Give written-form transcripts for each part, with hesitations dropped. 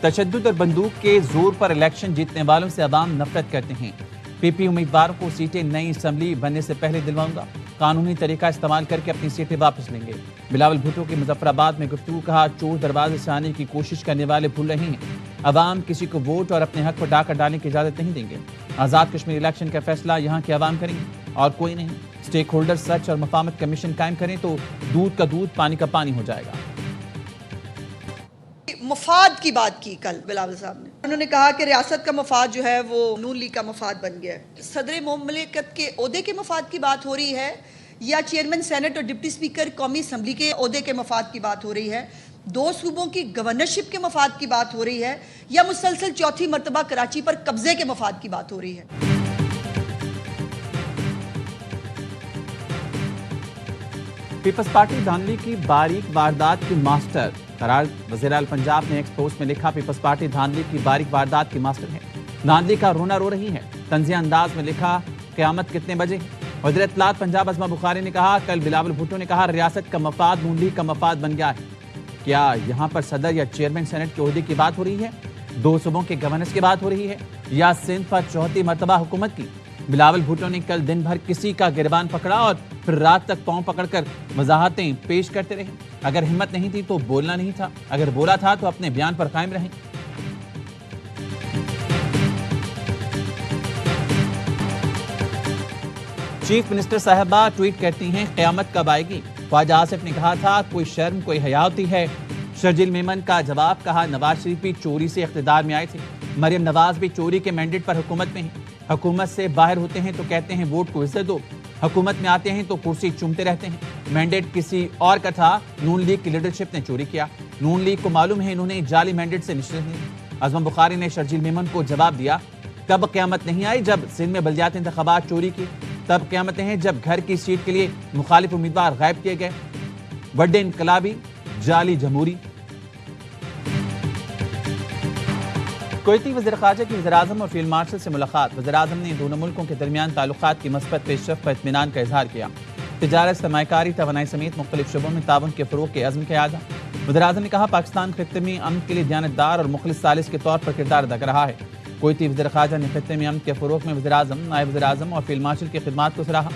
तशद्दुद और बंदूक के जोर पर इलेक्शन जीतने वालों से अवाम नफरत करते हैं। पीपी उम्मीदवारों को सीटें नई असम्बली बनने से पहले दिलवाऊंगा, कानूनी तरीका इस्तेमाल करके अपनी सीटें वापस लेंगे। बिलावल भुट्टो की मुजफ्फराबाद में गुफ्तगू, कहा चोर दरवाजे से आने की कोशिश करने वाले भूल रहे हैं, अवाम किसी को वोट और अपने हक पर डाका डालने की इजाजत नहीं देंगे। आज़ाद कश्मीर इलेक्शन का फैसला यहाँ के अवाम करेंगे और कोई नहीं। स्टेक होल्डर सच और मफाहमत कमीशन कायम करें तो दूध का दूध पानी का पानी हो जाएगा। मफाद की बात की कल बिलावल साहब ने, उन्होंने कहा कि रियासत का मफाद जो है वो नून लीग का मफाद बन गया है। सदर मुमलिकत के ओहदे के मफाद की बात हो रही है या चेयरमैन सेनेट और डिप्टी स्पीकर कौमी असम्बली के ओहदे के मफाद की बात हो रही है? दो सूबों की गवर्नरशिप के मफाद की बात हो रही है या मुसलसल चौथी मरतबा कराची पर कब्जे के मफाद की बात हो रही है? पीपल्स पार्टी धांधली की बारीक वारदात की मास्टर करार। वज़ीर-ए-आला पंजाब ने एक्स पोस्ट में लिखा, पीपल्स पार्टी धांधली की बारीक वारदात की मास्टर है, धांधली का रोना रो रही है। तंज़िया अंदाज में लिखा, क़यामत कितने बजे। वज़ीर इत्तलात पंजाब अज़मा बुखारी ने कहा, कल बिलावल भुट्टो ने कहा रियासत का मफाद नून लीग का मफाद बन गया है। क्या यहाँ पर सदर या चेयरमैन सेनेट के ओहदे की बात हो रही है, दो सूबों के गवर्नर्स की बात हो रही है या सिंध पर चौथी मरतबा हुकूमत की? बिलावल भुट्टो ने कल दिन भर किसी का गिरबान पकड़ा और फिर रात तक पांव पकड़कर वजाहतें पेश करते रहे। अगर हिम्मत नहीं थी तो बोलना नहीं था, अगर बोला था तो अपने बयान पर कायम रहें। चीफ मिनिस्टर साहबा ट्वीट करती हैं, क़यामत कब आएगी? ख्वाजा आसिफ ने कहा था कोई शर्म कोई हया होती है। शर्जील मेमन का जवाब, कहा नवाज शरीफ भी चोरी से इख्तिदार में आए थे, मरियम नवाज भी चोरी के मैंडेट पर हुकूमत में हैं। हुकूमत से बाहर होते हैं तो कहते हैं वोट को इज्जत दो, हुकूमत में आते हैं तो कुर्सी चूमते रहते हैं। मैंडेट किसी और का था, नून लीग की लीडरशिप ने चोरी किया। नून लीग को मालूम है इन्होंने जाली मैंडेट से निश्चित नहीं। अज़मा बुखारी ने शर्जील मेमन को जवाब दिया, कब क़यामत नहीं आई जब सिंध में बलदियाती इंतखाबात चोरी की, तब क़यामतें हैं जब घर की सीट के लिए मुखालिफ उम्मीदवार गायब किए गए। बड़े इनकलाबी जाली जमहूरी। कुवैती वज़ीर ख़ारजा की वज़ीर-ए-आज़म और फील्ड मार्शल से मुलाकात। वज़ीर-ए-आज़म ने दोनों मुल्कों के दरमियान ताल्लुकात की मस्बत पेशरफ़्त पर इत्मीनान का इजहार किया। तिजारत, सरमायाकारी, तवानाई समेत मुख्तलिफ शोबों में ताउन के फ़रोग़ के अज़्म का आज़म। वज़ीर-ए-आज़म ने कहा पाकिस्तान खित्ते में अमन के लिए दियानतदार और मुखलिस सालिस के तौर पर किरदार अदा कर रहा है। कुवैती वज़ीर ख़ारजा ने खित्ते में अमन के फ़रोग़ में वज़ीर-ए-आज़म, नायब वज़ीर-ए-आज़म और फील्ड मार्शल की खिदमात को सराहा।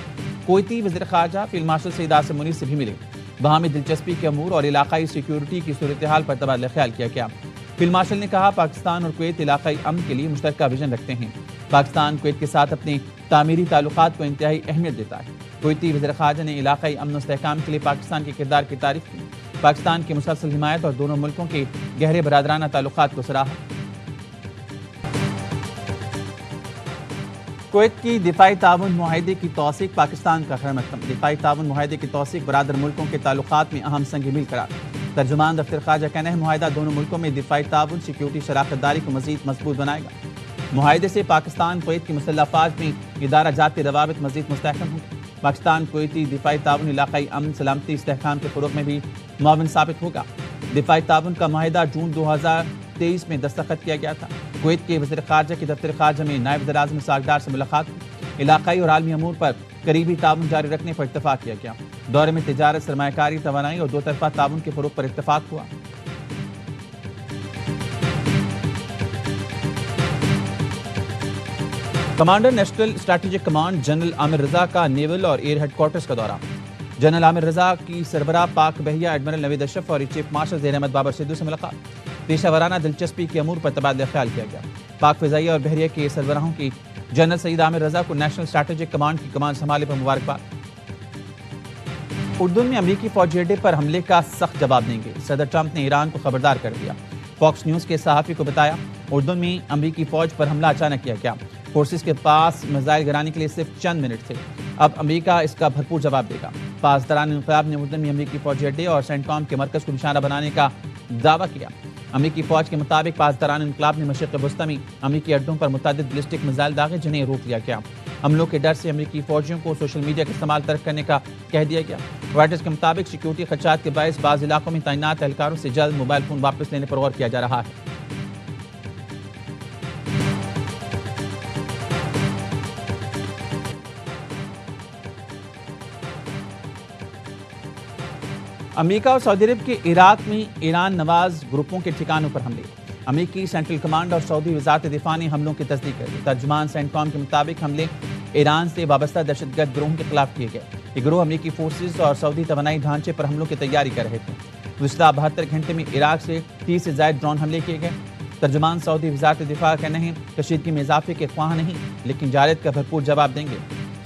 कुवैती वज़ीर ख़ारजा फील्ड मार्शल सईद आसिम मुनीर से भी मिले। बाहमी दिलचस्पी के अमूर और इलाकाई सिक्योरिटी की सूरत हाल पर तबादला ख्याल किया गया। फील्ड मार्शल ने कहा पाकिस्तान और कुवैत इलाकाई अमन के लिए मुश्तरका विजन रखते हैं। पाकिस्तान कुवैत के साथ अपने तामीरी ताल्लुकात को इंतहाई अहमियत देता है। कुवैती वज़ीर ख़ारजा ने इलाकाई अमन और इस्तेहकाम के लिए पाकिस्तान के किरदार की तारीफ की, पाकिस्तान की मुसलसल हिमायत और दोनों मुल्कों के गहरे बरादराना ताल्लुकात को सराहा। कुवैत की दिफाई ताउन मुआहिदे की तौसीक पाकिस्तान का खैर मकदम। दिफाई ताउन मुआहिदे की तौसीक बरादर मुल्कों के ताल्लुकात में अहम संग मील करार। तर्जुमान दफ्तर ख़ारजा कहना है मुआहिदा दोनों मुल्कों में दिफाई ताउन, सिक्योरिटी, शराकत दारी को मज़ीद मजबूत बनाएगा। मुआहिदे से पाकिस्तान कुवैत की मुसल्लह अफ़वाज में इदारा जाती रवाबित मज़ीद मुस्तहकम होंगे। पाकिस्तान कुवैती दिफाई ताउन इलाकाई अमन, सलामती, इस्तेहकाम के फ़रोग़ में भी मुआविन साबित होगा। दिफाई ताउन का मुआहिदा जून 2023 में दस्तखत किया गया था। कुवैत के वज़ीर ख़ारजा की दफ्तर ख़ारजा में नायब वज़ीर-ए-आज़म सागदार से मुलाकात हुई। इलाकाई और आलमी अमूर पर करीबी ताउन जारी रखने पर इत्तफ़ाक़ किया गया। दौरे में तिजारत, सरमायाकारी, तवानाई और दो तरफ़ा ताउन के फ़रोग़ पर इत्तफ़ाक़ हुआ। Commander national strategic command general Aamir Raza का नेवल और एयर हेडक्वार्टर्स का दौरा। जनरल आमिर रज़ा की सरबराह पाक बहरिया एडमिरल नवीद अशरफ और चीफ मार्शल ज़हीर अहमद बाबर सिद्धू से मुलाकात। पेशा दिलचस्पी के अमूर पर तबादला ख्याल किया गया। पाक फ़िज़ाइया और बहरिया के सरबराहों की जनरल सईद आमिर रज़ा को नेशनल स्ट्रैटेजिक कमांड की कमान संभालने पर मुबारकबाद। उर्दू में अमरीकी फौजी अड्डे पर हमले का सख्त जवाब देंगे। सदर ट्रंप ने ईरान को खबरदार कर दिया। फॉक्स न्यूज़ के सहाफ़ी को बताया उर्दू में अमरीकी फौज पर हमला अचानक किया गया। फोर्सेस के पास मिसाइल गिराने के लिए सिर्फ चंद मिनट थे, अब अमरीका इसका भरपूर जवाब देगा। पासदारान इंक़िलाब ने उर्दू में अमरीकी फौजी अड्डे और सेंटकॉम के मरकज़ को निशाना बनाने का दावा किया। अमरीकी फौज के मुताबिक पासदारान इंक़िलाब ने मशरिक़ वस्ती में अमरीकी अड्डों पर मुतअद्दिद बैलिस्टिक मिसाइल दागे, जिन्हें रोक लिया गया। हमलों के डर से अमरीकी फौजियों को सोशल मीडिया का इस्तेमाल तर्क करने का कह दिया गया। रॉयटर्स के मुताबिक सिक्योरिटी खदशात के बायस बाज़ इलाकों में तैनात एहलकारों से जल्द मोबाइल फ़ोन वापस लेने पर गौर किया जा रहा है। अमेरिका और सऊदी अरब के इराक में ईरान नवाज ग्रुपों के ठिकानों पर हमले। امریکی سینٹرل کمانڈ اور سعودی وزارت دفاع نے حملوں کی تصدیق کر دی۔ ترجمان سینٹکام کے مطابق حملے ایران سے وابستہ دہشت گرد گروہوں کے خلاف کیے گئے۔ یہ گروہ امریکی فورسز اور سعودی توانائی ڈھانچے پر حملوں کی تیاری کر رہے تھے۔ گزشتہ 72 گھنٹے میں عراق سے 30 سے زائد ڈرون حملے کیے گئے۔ ترجمان سعودی وزارت دفاع کہنا ہے کشیدگی میں اضافے کے خواہاں نہیں، لیکن جارحیت کا بھرپور جواب دیں گے۔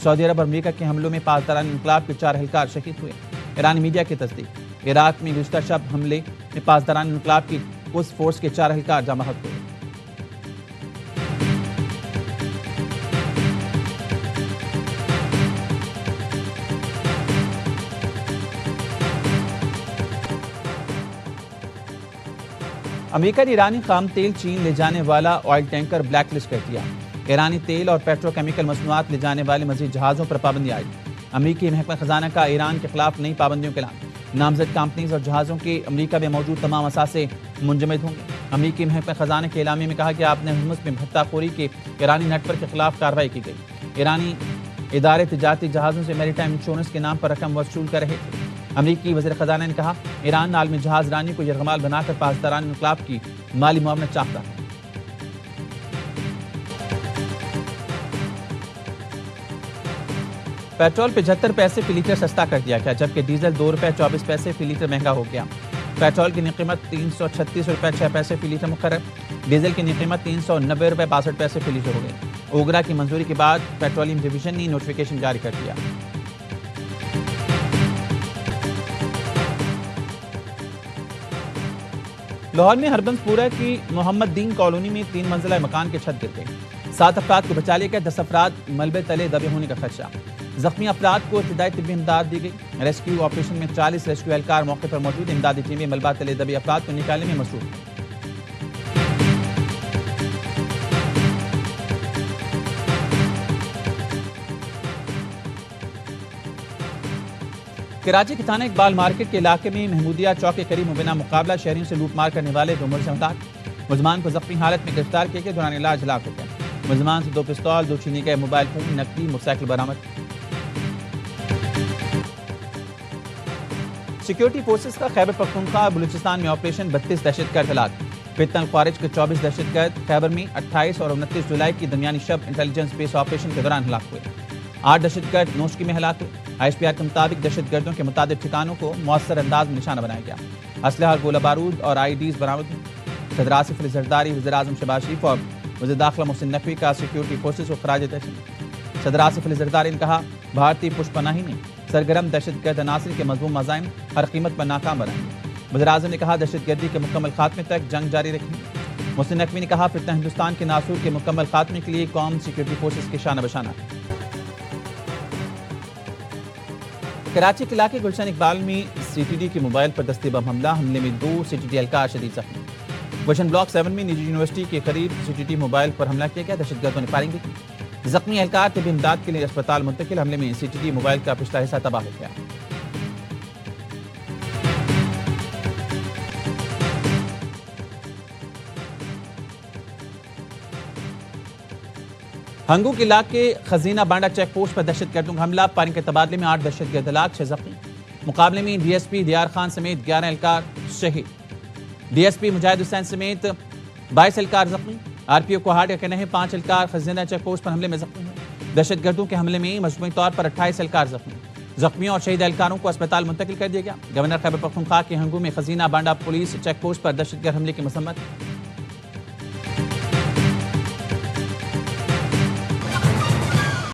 سعودی عرب اور امریکہ کے حملوں میں پاسداران انقلاب کے 4 اہلکار شہید ہوئے۔ ایرانی میڈیا کی تصدیق، عراق میں گزشتہ شب حملے میں پاسداران انقلاب کی قدس فورس کے 4 اہلکار جاں بحق ہوئے۔ امریکہ نے ایرانی خام تیل چین لے جانے والا آئل ٹینکر بلیک لسٹ کر دیا۔ ایرانی تیل اور پیٹرو کیمیکل مصنوعات لے جانے والے مزید جہازوں پر پابندی عائد۔ امریکی محکمہ خزانہ کا ایران کے خلاف نئی پابندیوں کا اعلان۔ نامزد کمپنیز اور جہازوں کے امریکہ میں موجود تمام اثاثے منجمد ہوں گے۔ امریکی محکمہ خزانہ کے اعلامیے میں کہا کہ آپ نے ہرمز میں بھتہ خوری کے ایرانی نیٹ ورک کے خلاف کارروائی کی گئی۔ ایرانی ادارے تجارتی جہازوں سے میری ٹائم انشورنس کے نام پر رقم وصول کر رہے تھے۔ امریکی وزیر خزانہ نے کہا ایران عالمی جہاز رانی کو یرغمال بنا کر پاسداران انقلاب کی مالی معاونت چاہتا ہے۔ پیٹرول 75 پیسے فی لیٹر سستا کر دیا گیا، جبکہ ڈیزل 2 روپے 24 پیسے فی لیٹر مہنگا ہو گیا۔ پیٹرول کی نئی قیمت 336 روپے 6 پیسے فی لیٹر مقرر، ڈیزل کی نئی قیمت 390 روپے 62 پیسے فی لیٹر ہو گئی۔ اوگرا کی منظوری کے بعد پیٹرولیم ڈویژن نے نوٹیفیکیشن جاری کر دیا۔ لاہور میں ہربنس پورہ کی محمد دین کالونی میں 3 منزلہ مکان کے چھت گر گئی۔ 7 افراد کو بچا لیا گیا، 10 افراد ملبے تلے دبے ہونے کا خدشہ۔ زخمی افراد کو ابتدائی طبی امداد دی گئی۔ ریسکیو آپریشن میں 40 ریسکیو اہلکار موقع پر موجود، امدادی ٹیمیں ملبہ تلے دبے افراد کو نکالنے میں مصروف ہیں۔ کراچی کے تھانہ اقبال مارکیٹ کے علاقے میں محمودیہ چوک کے قریب مبینہ مقابلہ شہریوں سے لوٹ مار کرنے والے 2 ملزم ہلاک۔ ملزمان کو زخمی حالت میں گرفتار کیا گیا، دوران علاج ہلاک ہو گیا۔ ملزمان سے 2 پستول، 2 چھینے گئے موبائل فون، نقدی، موٹر سائیکل برآمد۔ سیکیورٹی فورسز کا خیبر پختونخوا بلوچستان میں آپریشن، 32 دہشت گرد ہلاک۔ فتنہ الخوارج کے 24 دہشت گرد خیبر میں 28 اور 29 جولائی کی درمیانی شب انٹیلیجنس بیس آپریشن کے دوران ہلاک ہوئے۔ 8 دہشت گرد نوشکی میں ہلاک ہوئے۔ ISPR کے مطابق دہشت گردوں کے متعدد ٹھکانوں کو مؤثر انداز میں نشانہ بنایا گیا۔ اسلحہ، گولہ بارود اور IEDs برآمد ہوئے۔ صدر آصف علی زرداری، وزیر اعظم شہباز شریف اور وزیر داخلہ محسن نقوی کا سیکیورٹی فورسز کو خراج تحسین۔ صدر آصف علی زرداری نے کہا بھارتی پشت پناہی میں سرگرم دہشت گرد عناصر کے مضموم عزائم ہر قیمت پر ناکام بنائیں گے۔ وزیر اعظم نے کہا دہشت گردی کے مکمل خاتمے تک جنگ جاری رکھیں گے۔ محسن نقوی نے کہا فتنہ ہندوستان کے ناصور کے مکمل خاتمے کے لیے قوم سیکیورٹی فورسز کے شانہ بشانہ ہے۔ کراچی کے علاقے گلشن اقبال میں CTD کے موبائل پر دستے بم حملے میں 2 CTD اہلکار شدید زخمی۔ گلشن بلاک 7 میں نجی یونیورسٹی کے قریب CTD موبائل پر حملہ کیا گیا، دہشت گردوں نے فائرنگ کی۔ زخمی اہلکار طبی امداد کے لیے اسپتال منتقل، حملے میں CTD موبائل کا پچھلا حصہ تباہ ہو گیا۔ ہنگو کے علاقے خزینہ بانڈا چیک پوسٹ پر دہشت گردوں کا حملہ، فائرنگ کے تبادلے میں 8 دہشت گرد ہلاک، 6 زخمی۔ مقابلے میں DSP دیار خان سمیت 11 اہلکار شہید، DSP مجاہد حسین سمیت 22 اہلکار زخمی۔ RPO کوہاٹ کا کہنا ہے 5 اہلکار خزینہ چیک پوسٹ پر حملے میں زخمی ہوئے۔ دہشت گردوں کے حملے میں مجموعی طور پر 28 اہلکار زخمی۔ زخمیوں اور شہید اہلکاروں کو اسپتال منتقل کر دیا گیا۔ گورنر خیبر پختونخوا کے ہنگو میں خزینہ بانڈا پولیس چیک پوسٹ پر دہشت گرد حملے کی مذمت۔